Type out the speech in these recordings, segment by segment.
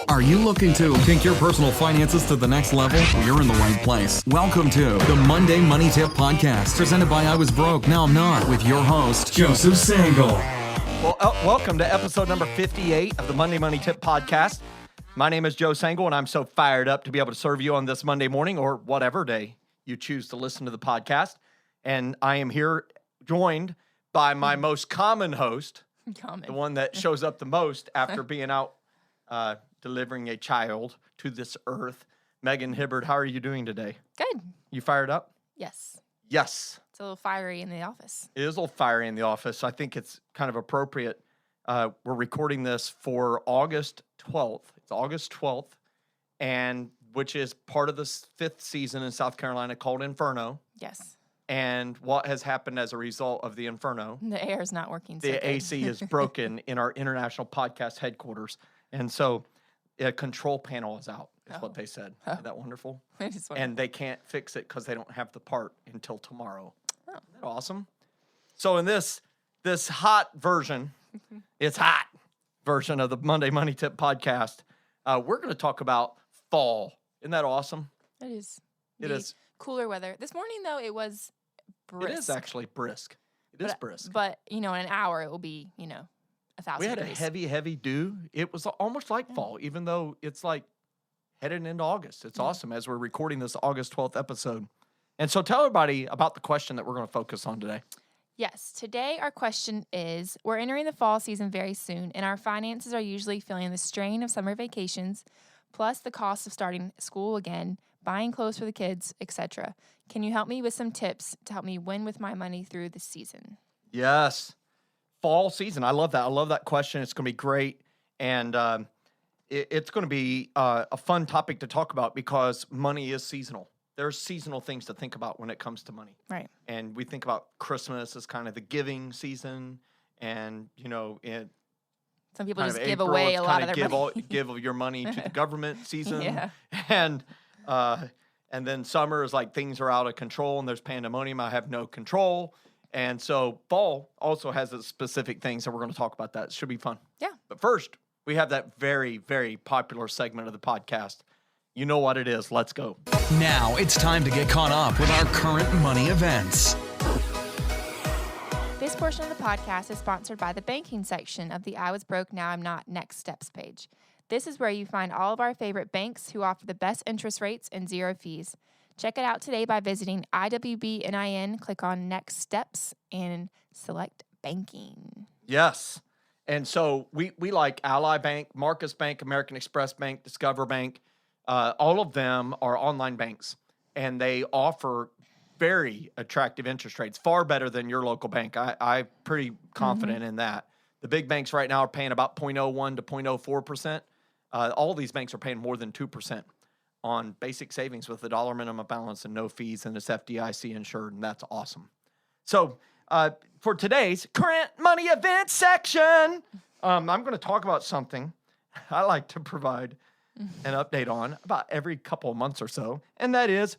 Are you looking to take your personal finances to the next level? Well, you're in the right place. Welcome to the Monday Money Tip Podcast, presented by I Was Broke, Now I'm Not, with your host, Joseph Sangle. Well, welcome to episode number 58 of the Monday Money Tip Podcast. My name is Joe Sangle, and I'm so fired up to be able to serve you on this Monday morning or whatever day you choose to listen to the podcast. And I am here joined by my most common host, the one that shows up the most after being out delivering a child to this earth. Megan Hibbard, how are you doing today? Good. You fired up? Yes. Yes. It's a little fiery in the office. It is a little fiery in the office. I think it's kind of appropriate. We're recording this for August 12th. It's August 12th, and which is part of the fifth season in South Carolina called Inferno. Yes. And what has happened as a result of the Inferno? The air is not working. The AC is broken in our international podcast headquarters. And so a control panel is out, is what they said. Isn't that wonderful? It is wonderful. And they can't fix it because they don't have the part until tomorrow. Oh. Isn't that awesome? So in this hot version, it's hot version of the Monday Money Tip Podcast, we're going to talk about fall. Isn't that awesome? It is. It is. Cooler weather. This morning, though, it was brisk. It is actually brisk. It is brisk. But, in an hour, it will be, 1,000 We had degrees. a heavy dew. It was almost like fall, even though it's like headed into August. It's awesome as we're recording this August 12th episode. And so tell everybody about the question that we're going to focus on today. Yes. Today, our question is, we're entering the fall season very soon, and our finances are usually feeling the strain of summer vacations, plus the cost of starting school again, buying clothes for the kids, etc. Can you help me with some tips to help me win with my money through the season? Yes. Fall season. I love that. I love that question. It's going to be great. And it's going to be a fun topic to talk about because money is seasonal. There's seasonal things to think about when it comes to money. Right. And we think about Christmas as kind of the giving season. And, Some people kind just of give April, away it's a lot kind of their money. give your money to the government season. Yeah. And then summer is like things are out of control and there's pandemonium. I have no control. And so fall also has its specific things, and we're going to talk about that. It should be fun. Yeah. But first, we have that very, very popular segment of the podcast. You know what it is. Let's go. Now it's time to get caught up with our current money events. This portion of the podcast is sponsored by the banking section of the I Was Broke, Now I'm Not Next Steps page. This is where you find all of our favorite banks who offer the best interest rates and zero fees. Check it out today by visiting IWBNIN, click on Next Steps, and select Banking. Yes. And so we like Ally Bank, Marcus Bank, American Express Bank, Discover Bank. All of them are online banks, and they offer very attractive interest rates, far better than your local bank. I'm pretty confident in that. The big banks right now are paying about 0.01 to 0.04%. All these banks are paying more than 2% on basic savings with a $1 minimum balance and no fees, and it's FDIC insured, and that's awesome. So for today's current money event section, I'm going to talk about something I like to provide an update on about every couple of months or so, and that is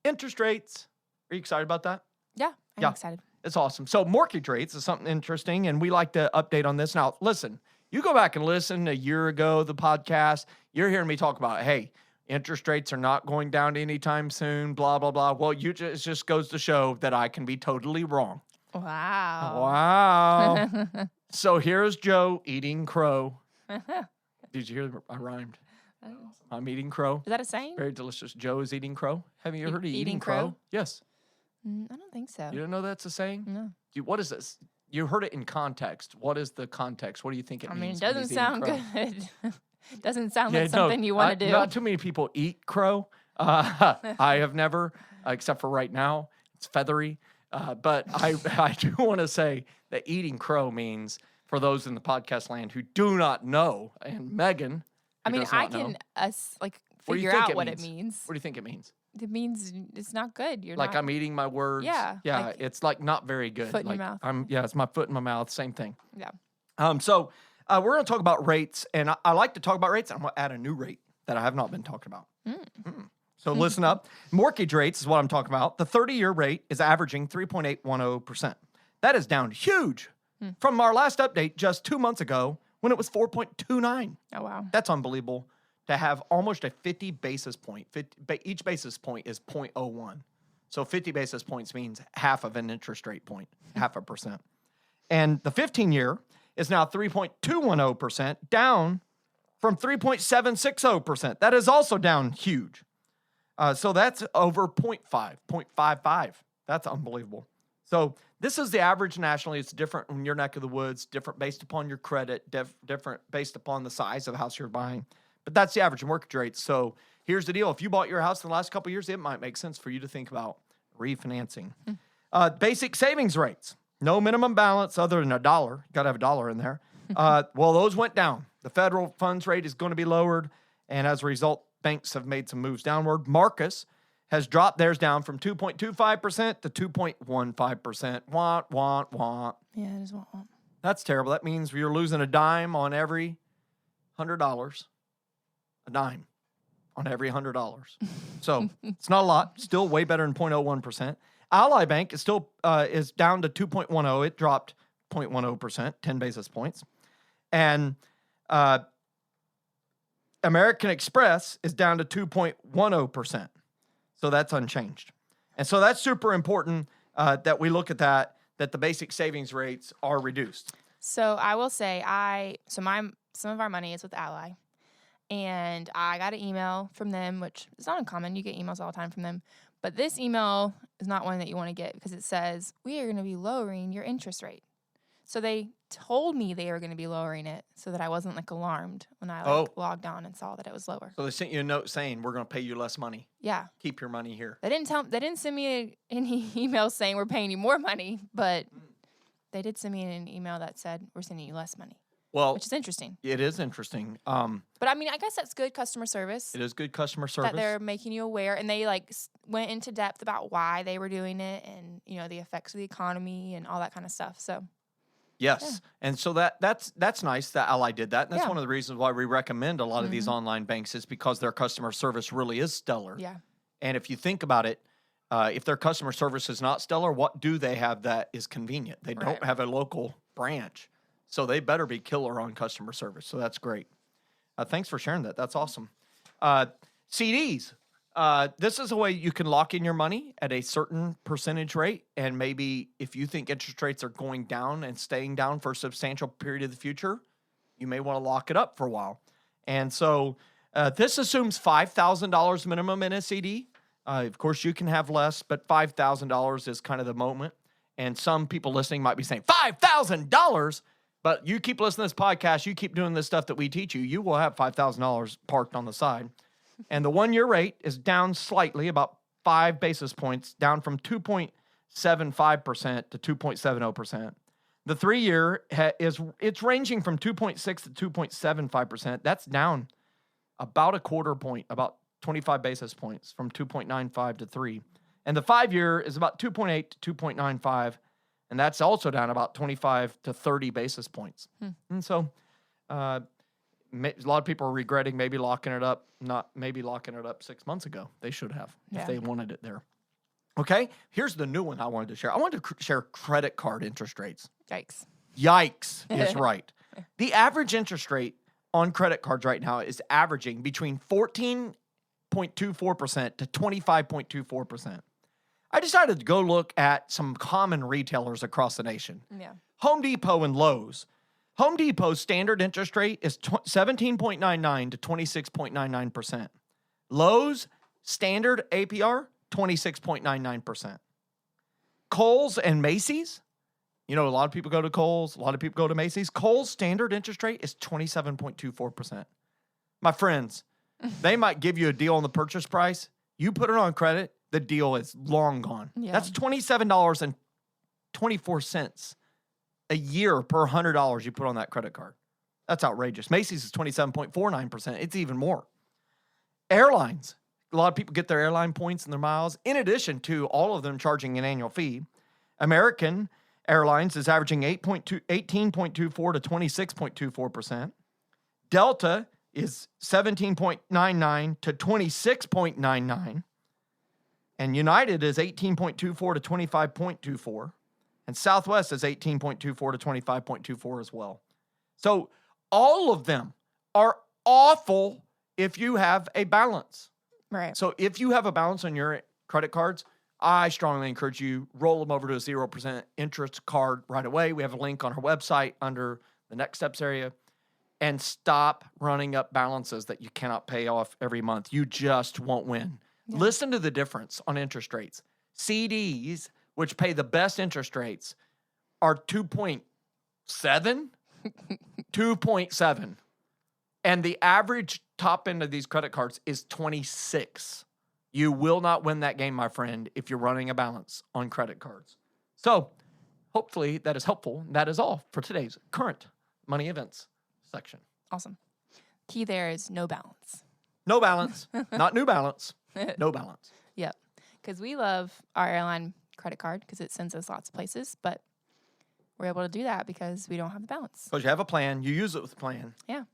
interest rates. Are you excited about that? Yeah, I'm excited. It's awesome. So mortgage rates is something interesting, and we like to update on this. Now, listen, you go back and listen a year ago, the podcast, you're hearing me talk about, hey, interest rates are not going down anytime soon, blah, blah, blah. Well, it just goes to show that I can be totally wrong. Wow. So here's Joe eating crow. Did you hear I rhymed? I'm eating crow. Is that a saying? Very delicious. Joe is eating crow. Have you heard of Eating crow? Yes. I don't think so. You don't know that's a saying? No. What is this? You heard it in context. What is the context? What do you think it means? It doesn't when he's sound eating crow? good. Doesn't sound like something you want to do. Not too many people eat crow. I have never, except for right now. It's feathery. But I do want to say that eating crow means, for those in the podcast land who do not know, and Megan, I mean, I can figure out what it means. What do you think it means? It means it's not good. You're like not, I'm eating my words. Yeah. Yeah. Like it's like not very good. foot in your like mouth. It's my foot in my mouth. Same thing. Yeah. So we're going to talk about rates, and I like to talk about rates. I'm going to add a new rate that I have not been talking about. So listen up. Mortgage rates is what I'm talking about. The 30-year rate is averaging 3.810%. That is down huge from our last update just 2 months ago when it was 4.29. Oh, wow. That's unbelievable to have almost a 50 basis point. Each basis point is 0.01. So 50 basis points means half of an interest rate point, 0.5%. And the 15-year is now 3.210%, down from 3.760%. That is also down huge. So that's over 0.55. That's unbelievable. So this is the average nationally. It's different in your neck of the woods, different based upon your credit, different based upon the size of the house you're buying. But that's the average mortgage rate. So here's the deal. If you bought your house in the last couple of years, it might make sense for you to think about refinancing. Basic savings rates. No minimum balance other than $1. Got to have $1 in there. Well, those went down. The federal funds rate is going to be lowered. And as a result, banks have made some moves downward. Marcus has dropped theirs down from 2.25% to 2.15%. Want. Yeah, it is want. That's terrible. That means you're losing a dime on every $100. A dime on every $100. So it's not a lot. Still way better than 0.01%. Ally Bank is still is down to 2.10. It dropped 0.10%, 10 basis points. And American Express is down to 2.10%. So that's unchanged. And so that's super important that we look at that the basic savings rates are reduced. So I will say some of our money is with Ally. And I got an email from them, which is not uncommon. You get emails all the time from them. But this email is not one that you want to get because it says, we are going to be lowering your interest rate. So they told me they were going to be lowering it so that I wasn't alarmed when I logged on and saw that it was lower. So they sent you a note saying, we're going to pay you less money. Yeah. Keep your money here. They didn't send me any email saying we're paying you more money, but they did send me an email that said we're sending you less money. Well, which is interesting. It is interesting. But I mean, I guess that's good customer service. It is good customer service. That they're making you aware, and they went into depth about why they were doing it, and the effects of the economy and all that kind of stuff. So, yes, yeah. And so that's nice that Ally did that. And that's Yeah. one of the reasons why we recommend a lot of these online banks is because their customer service really is stellar. Yeah. And if you think about it, if their customer service is not stellar, what do they have that is convenient? They don't have a local branch. So they better be killer on customer service. So that's great. Thanks for sharing that. That's awesome. CDs. This is a way you can lock in your money at a certain percentage rate. And maybe if you think interest rates are going down and staying down for a substantial period of the future, you may want to lock it up for a while. And so this assumes $5,000 minimum in a CD. Of course, you can have less, but $5,000 is kind of the moment. And some people listening might be saying, $5,000? But you keep listening to this podcast, you keep doing this stuff that we teach you, you will have $5,000 parked on the side. And the 1-year rate is down slightly, about 5 basis points, down from 2.75% to 2.70%. The 3-year it's ranging from 2.6 to 2.75%. That's down about a quarter point, about 25 basis points from 2.95 to 3. And the 5-year is about 2.8 to 2.95. And that's also down about 25 to 30 basis points. And so a lot of people are regretting maybe locking it up 6 months ago. They should have if they wanted it there. Okay, here's the new one I wanted to share. I wanted to share credit card interest rates. Yikes is right. The average interest rate on credit cards right now is averaging between 14.24% to 25.24%. I decided to go look at some common retailers across the nation. Yeah. Home Depot and Lowe's. Home Depot's standard interest rate is 17.99 to 26.99%. Lowe's standard APR, 26.99%. Kohl's and Macy's. A lot of people go to Kohl's. A lot of people go to Macy's. Kohl's standard interest rate is 27.24%. My friends, they might give you a deal on the purchase price. You put it on credit, the deal is long gone. Yeah. That's $27.24 a year per $100 you put on that credit card. That's outrageous. Macy's is 27.49%. It's even more. Airlines. A lot of people get their airline points and their miles. In addition to all of them charging an annual fee, American Airlines is averaging 18.24 to 26.24%. Delta is 17.99 to 26.99. And United is 18.24 to 25.24. And Southwest is 18.24 to 25.24 as well. So all of them are awful if you have a balance. Right. So if you have a balance on your credit cards, I strongly encourage you, roll them over to a 0% interest card right away. We have a link on our website under the next steps area. And stop running up balances that you cannot pay off every month. You just won't win. Yeah. Listen to the difference on interest rates. CDs, which pay the best interest rates, are 2.7. 2.7. And the average top end of these credit cards is 26. You will not win that game, my friend, if you're running a balance on credit cards. So hopefully that is helpful. That is all for today's current money events section. Awesome. Key there is no balance. No balance, not new balance, no balance. Yep. Because we love our airline credit card because it sends us lots of places, but we're able to do that because we don't have the balance. Because you have a plan, you use it with a plan. Yeah.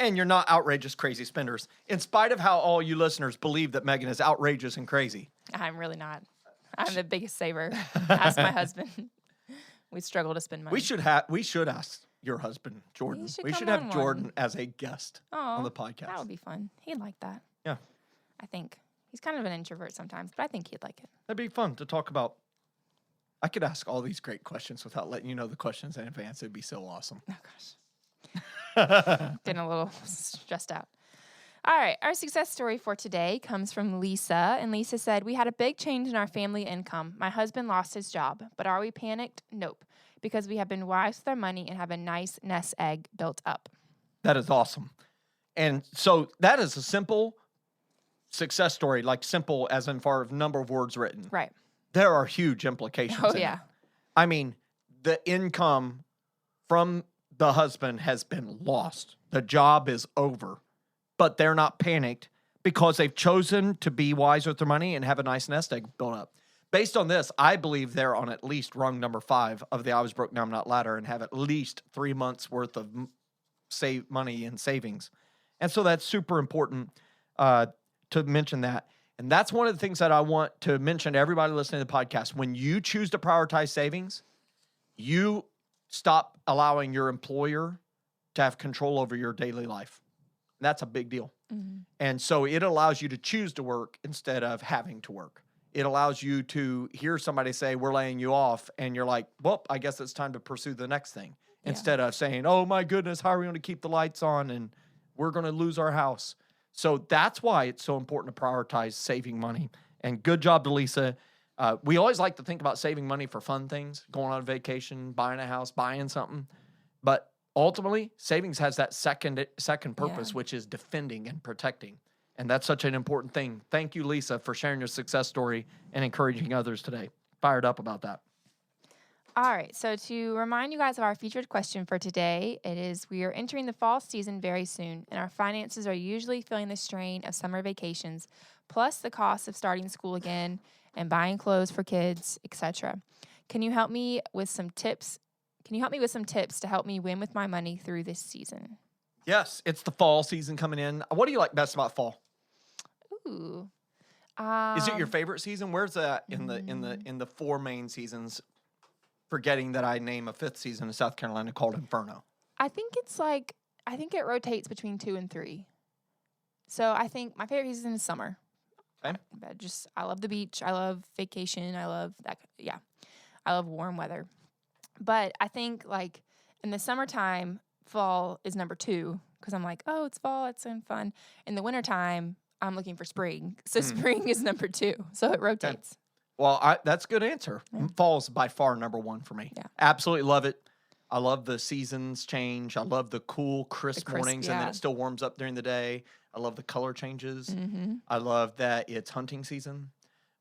And you're not outrageous, crazy spenders. In spite of how all you listeners believe that Megan is outrageous and crazy. I'm really not. I'm the biggest saver. Ask my husband. We struggle to spend money. We should ask your husband, Jordan. should We come should have on Jordan one. as a guest on the podcast. That would be fun. He'd like that. Yeah. I think. He's kind of an introvert sometimes, but I think he'd like it. That'd be fun to talk about. I could ask all these great questions without letting you know the questions in advance. It'd be so awesome. Oh, gosh. Getting a little stressed out. All right. Our success story for today comes from Lisa. And Lisa said, we had a big change in our family income. My husband lost his job. But are we panicked? Nope. Because we have been wise with our money and have a nice nest egg built up. That is awesome. And so that is a simple success story, like simple as in far as number of words written. Right. There are huge implications. Oh, in yeah. it. I mean, the income from the husband has been lost. The job is over. But they're not panicked because they've chosen to be wise with their money and have a nice nest egg built up. Based on this, I believe they're on at least rung number 5 of the I was broke, now I'm not ladder and have at least 3 months worth of save money in savings. And so that's super important to mention that. And that's one of the things that I want to mention to everybody listening to the podcast. When you choose to prioritize savings, you stop allowing your employer to have control over your daily life. That's a big deal. Mm-hmm. And so it allows you to choose to work instead of having to work. It allows you to hear somebody say, we're laying you off. And you're like, well, I guess it's time to pursue the next thing. Yeah. Instead of saying, oh my goodness, how are we going to keep the lights on? And we're going to lose our house. So that's why it's so important to prioritize saving money. And good job to Lisa. We always like to think about saving money for fun things, going on vacation, buying a house, buying something. But ultimately, savings has that second purpose, which is defending and protecting. And that's such an important thing. Thank you, Lisa, for sharing your success story and encouraging others today. Fired up about that. All right. So to remind you guys of our featured question for today, it is, we are entering the fall season very soon, and our finances are usually feeling the strain of summer vacations, plus the cost of starting school again and buying clothes for kids, etc. Can you help me with some tips? Can you help me with some tips to help me win with my money through this season? Yes, it's the fall season coming in. What do you like best about fall? Ooh. Is it your favorite season? Where's that in the 4 main seasons? Forgetting that I name a 5th season in South Carolina called Inferno. I think it rotates between 2 and 3. So I think my favorite season is summer. Okay. I love the beach. I love vacation. I love that. Yeah. I love warm weather. But I think like in the summertime, fall is number 2 because I'm like, oh, it's fall. It's so fun. In the wintertime, I'm looking for spring. So spring is number 2. So it rotates. Okay. Well, that's a good answer. Yeah. Fall is by far number 1 for me. Yeah. Absolutely love it. I love the seasons change. I love the cool, crisp mornings, and then it still warms up during the day. I love the color changes. Mm-hmm. I love that it's hunting season.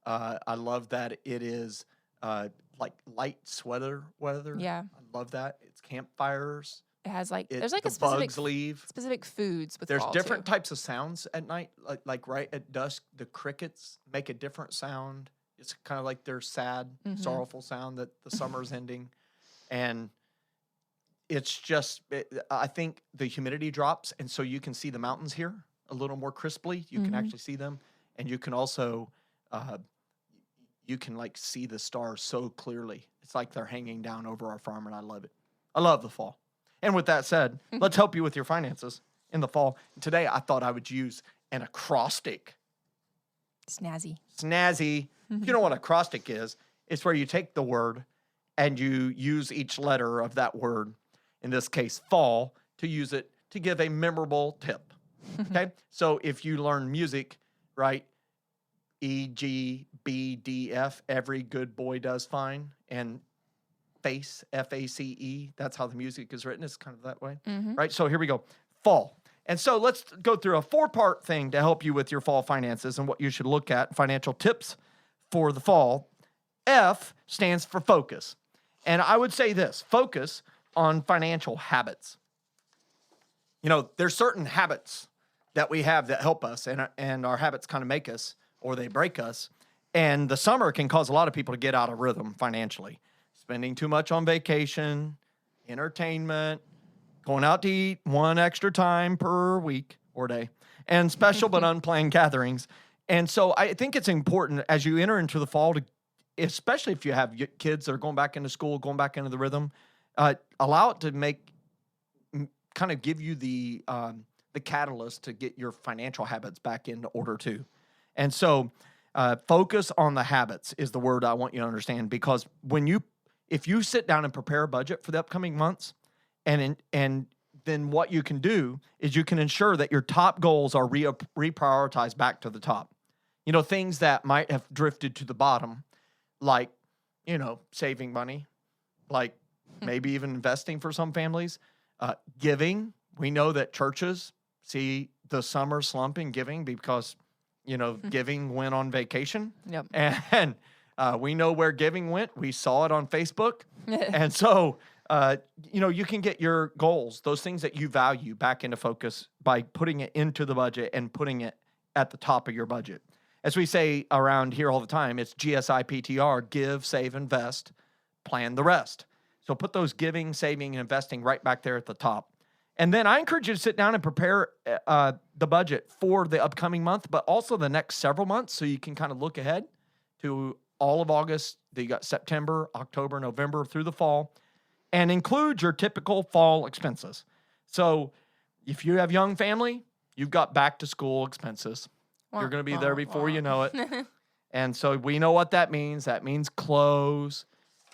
I love that it is like light sweater weather. Yeah. I love that. It's campfires. It has there's like the a specific bugs leave. Specific foods with There's fall different too. types of sounds at night. Like right at dusk, the crickets make a different sound. It's kind of like their sad, sorrowful sound that the summer's ending. And it's just, I think the humidity drops, and so you can see the mountains here a little more crisply. You can actually see them. And you can also, you can see the stars so clearly. It's like they're hanging down over our farm, and I love it. I love the fall. And with that said, let's help you with your finances in the fall. Today, I thought I would use an acrostic. Snazzy. Snazzy. You know what acrostic is? It's where you take the word and you use each letter of that word, in this case, fall, to use it to give a memorable tip. Okay? So if you learn music, right? E, G, B, D, F, every good boy does fine. And face, F-A-C-E, that's how the music is written. It's kind of that way, right? So here we go. Fall. And so let's go through a 4-part thing to help you with your fall finances and what you should look at, financial tips for the fall. F stands for focus. And I would say this, focus on financial habits. You know, there's certain habits that we have that help us, and our habits kind of make us or they break us. And the summer can cause a lot of people to get out of rhythm financially. Spending too much on vacation, entertainment, going out to eat one extra time per week or day, and special but unplanned gatherings. And so I think it's important as you enter into the fall, to, especially if you have kids that are going back into school, going back into the rhythm, allow it to kind of give you the catalyst to get your financial habits back into order too. And so focus on the habits is the word I want you to understand, because if you sit down and prepare a budget for the upcoming months, and then what you can do is you can ensure that your top goals are reprioritized back to the top. You know, things that might have drifted to the bottom, like, you know, saving money, like maybe even investing for some families, giving. We know that churches see the summer slump in giving because, you know, giving went on vacation. Yep. And we know where giving went. We saw it on Facebook. And so, you know, you can get your goals, those things that you value, back into focus by putting it into the budget and putting it at the top of your budget. As we say around here all the time, it's GSIPTR, give, save, invest, plan the rest. So put those giving, saving, and investing right back there at the top. And then I encourage you to sit down and prepare the budget for the upcoming month, but also the next several months, so you can kind of look ahead to all of August. You got September, October, November through the fall, and include your typical fall expenses. So if you have young family, you've got back to school expenses. You're going to be there before you know it. And so we know what that means. That means clothes,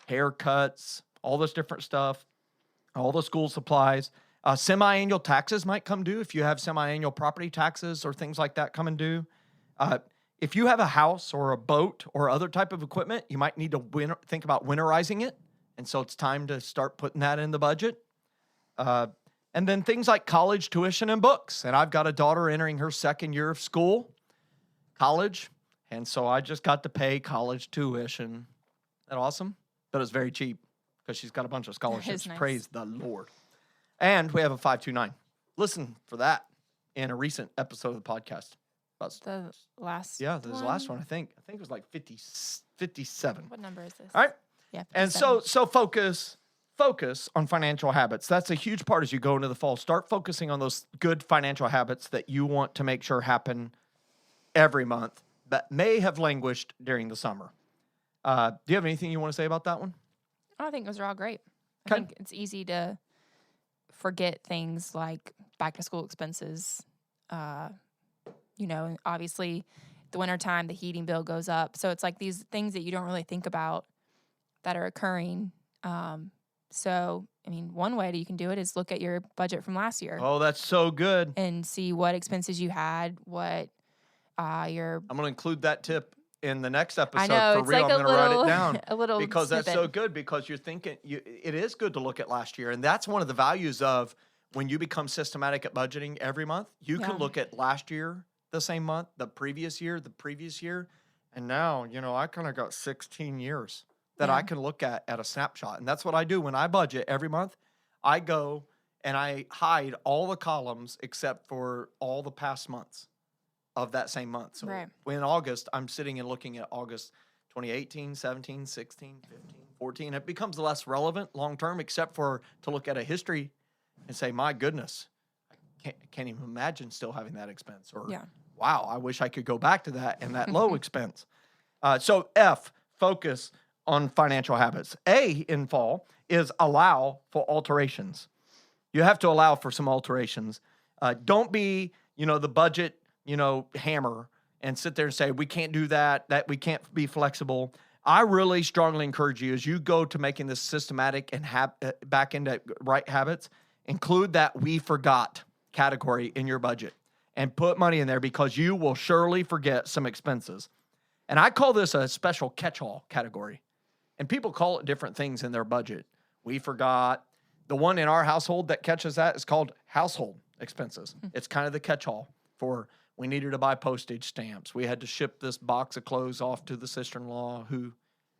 haircuts, all this different stuff, all the school supplies. Semi-annual taxes might come due if you have semi-annual property taxes or things like that coming due. If you have a house or a boat or other type of equipment, you might need to think about winterizing it. And so it's time to start putting that in the budget. And then things like college tuition and books. And I've got a daughter entering her second year of school, college. And so I just got to pay college tuition. Isn't that awesome? But it's very cheap because she's got a bunch of scholarships. Nice. Praise the Lord. And we have a 529. Listen for that in a recent episode of the podcast. The last Yeah, this is the last one, I think. I think it was like 57. What number is this? All right. Yeah. And 57. so focus on financial habits. That's a huge part as you go into the fall. Start focusing on those good financial habits that you want to make sure happen every month that may have languished during the summer. Do you have anything you want to say about that one? I think those are all great. I Okay. think it's easy to forget things like back to school expenses. You know, and obviously the wintertime, the heating bill goes up. So it's like these things that you don't really think about that are occurring. So, I mean, one way that you can do it is look at your budget from last year Oh, that's so good. and see what expenses you had, what your I'm going to include that tip in the next episode. I know, for it's real. like I'm a going to write little- it down a little because that's so snippet. good, because you're thinking it is good to look at last year. And that's one of the values of when you become systematic at budgeting every month. You can Yeah. look at last year, the same month, the previous year, and now, you know, I kind of got 16 years that Yeah. I can look at a snapshot. And that's what I do when I budget every month. I go and I hide all the columns except for all the past months of that same month. So Right. in August, I'm sitting and looking at August 2018, 17, 16, 15, 14. It becomes less relevant long term, except for to look at a history and say, my goodness, I can't even imagine still having that expense. Or, Yeah. wow, I wish I could go back to that and that low expense. So F, focus on financial habits. A in fall is allow for alterations. You have to allow for some alterations. Don't be, the budget, hammer and sit there and say, we can't do that we can't be flexible. I really strongly encourage you as you go to making this systematic and back into right habits, include that we forgot category in your budget and put money in there because you will surely forget some expenses. And I call this a special catch-all category. And people call it different things in their budget. We forgot. The one in our household that catches that is called household expenses. It's kind of the catch-all for we needed to buy postage stamps. We had to ship this box of clothes off to the sister-in-law who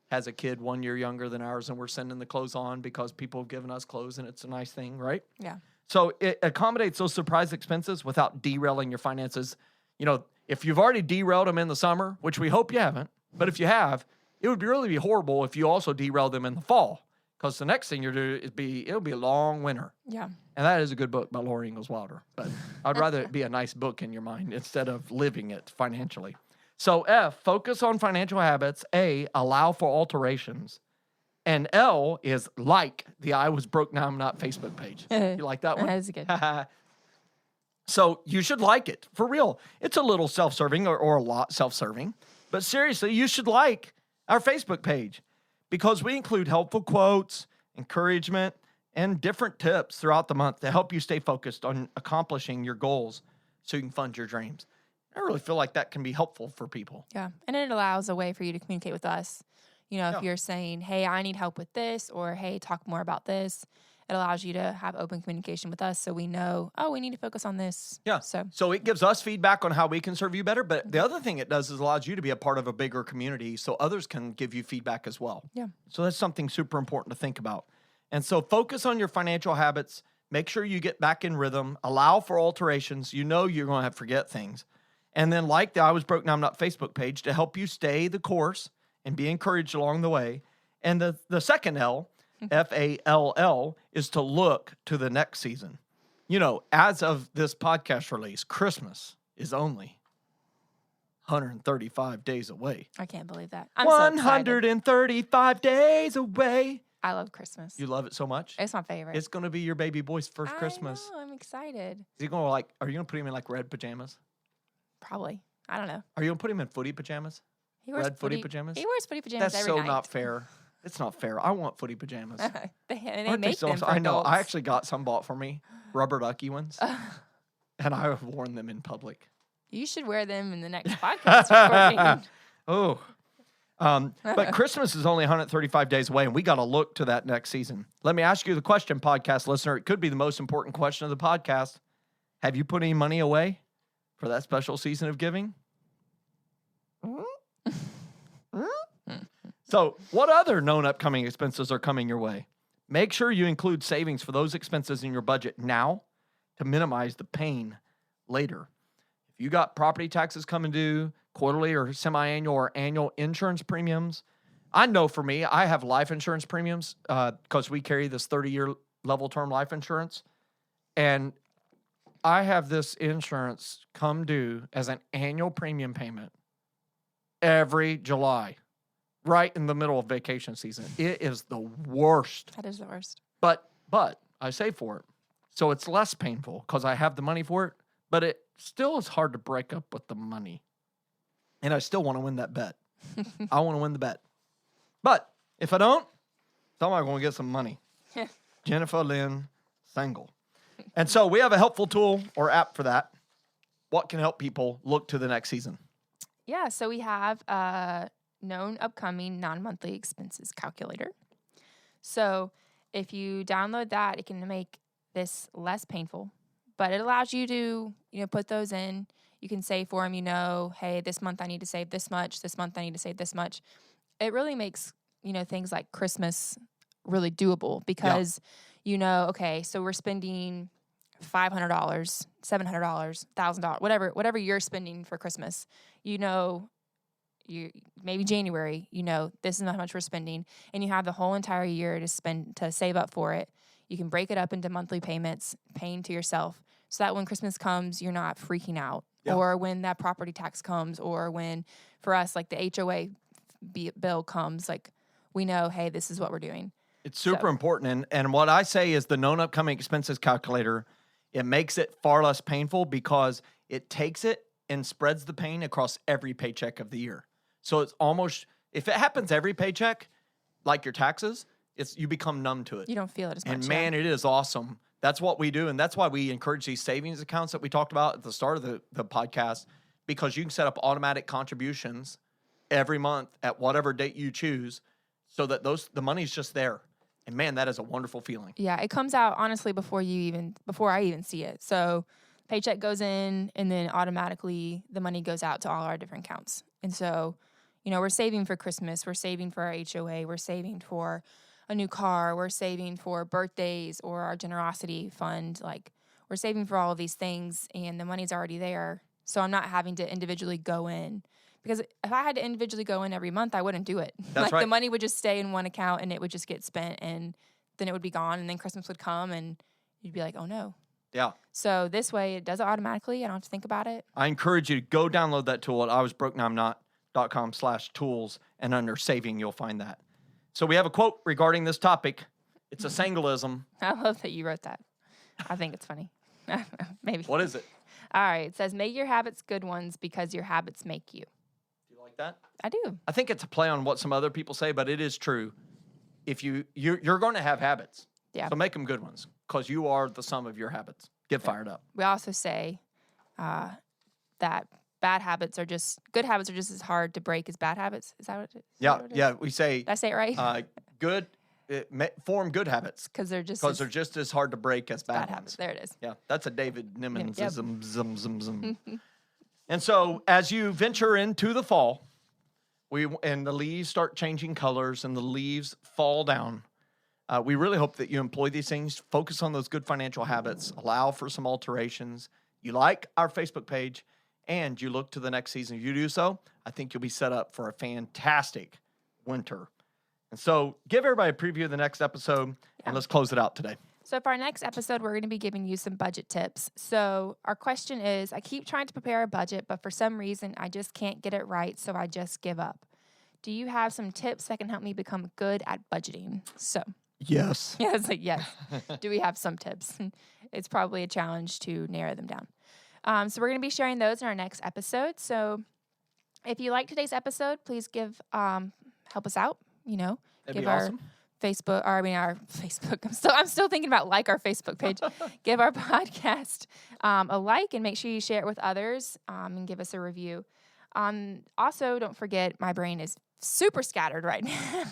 has a kid 1 year younger than ours, and we're sending the clothes on because people have given us clothes, and it's a nice thing, right? Yeah. So it accommodates those surprise expenses without derailing your finances. If you've already derailed them in the summer, which we hope you haven't, but if you have, it would really be horrible if you also derail them in the fall, because the next thing you're doing it'll be a long winter. Yeah. And that is a good book by Laura Ingalls Wilder, but I'd rather it be a nice book in your mind instead of living it financially. So F, focus on financial habits. A, allow for alterations. And L is like the I Was Broke Now I'm Not Facebook page. You like that one? That's good. So you should like it. For real. It's a little self-serving or a lot self-serving. But seriously, you should like our Facebook page because we include helpful quotes, encouragement, and different tips throughout the month to help you stay focused on accomplishing your goals so you can fund your dreams. I really feel like that can be helpful for people. Yeah. And it allows a way for you to communicate with us. If you're saying, hey, I need help with this, or hey, talk more about this, it allows you to have open communication with us so we know, we need to focus on this. Yeah. So it gives us feedback on how we can serve you better. But the other thing it does is allows you to be a part of a bigger community so others can give you feedback as well. Yeah. So that's something super important to think about. And so focus on your financial habits. Make sure you get back in rhythm. Allow for alterations. You're going to have to forget things. And then like the I Was Broke Now I'm Not Facebook page to help you stay the course and be encouraged along the way. And the second L, FALL, is to look to the next season. As of this podcast release, Christmas is only 135 days away. I can't believe that. I'm so excited. 135 days away. I love Christmas. You love it so much? It's my favorite. It's going to be your baby boy's first Christmas. I know, I'm excited. Is he going to are you going to put him in red pajamas? Probably. I don't know. Are you going to put him in footy pajamas? He wears Red footy pajamas? He wears footy pajamas That's every night. so not fair. It's not fair. I want footy pajamas. they Aren't make them for I know. adults. I actually got some bought for me, rubber ducky ones, and I have worn them in public. You should wear them in the next podcast recording. Oh. But Christmas is only 135 days away, and we got to look to that next season. Let me ask you the question, podcast listener. It could be the most important question of the podcast. Have you put any money away for that special season of giving? So what other known upcoming expenses are coming your way? Make sure you include savings for those expenses in your budget now to minimize the pain later. If you got property taxes coming due, quarterly or semi-annual or annual insurance premiums, I know for me, I have life insurance premiums because we carry this 30-year level term life insurance. And I have this insurance come due as an annual premium payment every July, right in the middle of vacation season. It is the worst. That is the worst. But I save for it. So it's less painful because I have the money for it, but it still is hard to break up with the money. And I still want to win that bet. I want to win the bet. But if I don't, somebody's going to get some money. Jennifer Lynn Single. And so we have a helpful tool or app for that. What can help people look to the next season? Yeah, so we have a known upcoming non-monthly expenses calculator. So if you download that, it can make this less painful, but it allows you to, put those in. You can save for them, hey, this month I need to save this much. This month I need to save this much. It really makes, things like Christmas really doable because, okay, so we're spending $500, $700, $1,000, whatever you're spending for Christmas, you maybe January, this is how much we're spending, and you have the whole entire year to save up for it. You can break it up into monthly payments, paying to yourself, so that when Christmas comes, you're not freaking out. Yeah. Or when that property tax comes, or when, for us, like the HOA bill comes, like we know, hey, this is what we're doing. It's super important. And what I say is the known upcoming expenses calculator, it makes it far less painful because it takes it and spreads the pain across every paycheck of the year. So it's almost, if it happens every paycheck, like your taxes, you become numb to it. You don't feel it as much. And man, it is awesome. That's what we do. And that's why we encourage these savings accounts that we talked about at the start of the podcast, because you can set up automatic contributions every month at whatever date you choose so that the money's just there. And man, that is a wonderful feeling. Yeah, it comes out honestly before I even see it. So paycheck goes in and then automatically the money goes out to all our different accounts. And so, we're saving for Christmas, we're saving for our HOA, we're saving for a new car, we're saving for birthdays or our generosity fund. Like, we're saving for all of these things and the money's already there. So I'm not having to individually go in. Because if I had to individually go in every month, I wouldn't do it. That's right. The money would just stay in one account and it would just get spent and then it would be gone and then Christmas would come and you'd be like, oh no. Yeah. So this way it does it automatically. I don't have to think about it. I encourage you to go download that tool at iwasbrokenowimnot.com/tools, and under saving, you'll find that. So we have a quote regarding this topic. It's a singleism. I love that you wrote that. I think it's funny. Maybe. What is it? All right. It says, make your habits good ones because your habits make you. Do you like that? I do. I think it's a play on what some other people say, but it is true. If you're going to have habits. Yeah. So make them good ones because you are the sum of your habits. Get fired up. We also say that good habits are just as hard to break as bad habits. Is that what it is? Yeah. We say. Did I say it right? Form good habits because they're just as hard to break as bad habits. ones. There it is. Yeah, that's a David Nimmons. Yep. Zum. And so as you venture into the fall, and the leaves start changing colors and the leaves fall down, we really hope that you employ these things, focus on those good financial habits, allow for some alterations. You like our Facebook page, and you look to the next season. If you do so, I think you'll be set up for a fantastic winter. And so give everybody a preview of the next episode, and let's close it out today. So for our next episode, we're going to be giving you some budget tips. So our question is, I keep trying to prepare a budget, but for some reason, I just can't get it right, so I just give up. Do you have some tips that can help me become good at budgeting? So yes. Yeah, it's like, yes. Do we have some tips? It's probably a challenge to narrow them down. So we're going to be sharing those in our next episode. So if you like today's episode, please help us out. That'd give be our awesome. our Facebook. I'm still thinking about our Facebook page. Give our podcast a like and make sure you share it with others and give us a review. Also, don't forget, my brain is super scattered right now.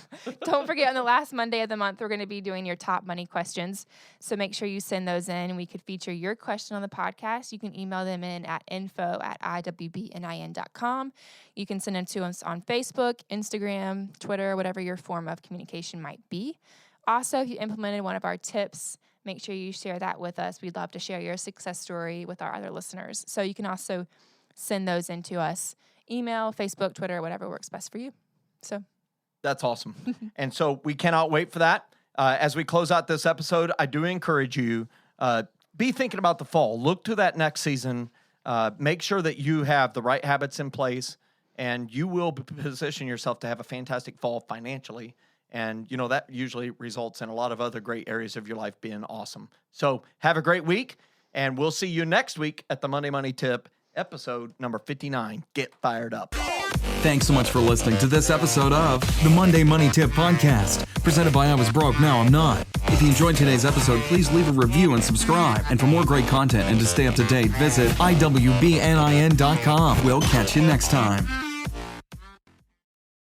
Don't forget, on the last Monday of the month, we're going to be doing your top money questions. So make sure you send those in. We could feature your question on the podcast. You can email them in at info@iwbnin.com. You can send them to us on Facebook, Instagram, Twitter, whatever your form of communication might be. Also, if you implemented one of our tips, make sure you share that with us. We'd love to share your success story with our other listeners. So you can also send those in to us. Email, Facebook, Twitter, whatever works best for you. So that's awesome. And so we cannot wait for that. As we close out this episode, I do encourage you, be thinking about the fall. Look to that next season. Make sure that you have the right habits in place, and you will position yourself to have a fantastic fall financially. And, that usually results in a lot of other great areas of your life being awesome. So have a great week, and we'll see you next week at the Monday Money Tip, episode number 59. Get fired up. Thanks so much for listening to this episode of the Monday Money Tip Podcast, presented by I Was Broke, Now I'm Not. If you enjoyed today's episode, please leave a review and subscribe. And for more great content and to stay up to date, visit iwbnin.com. We'll catch you next time.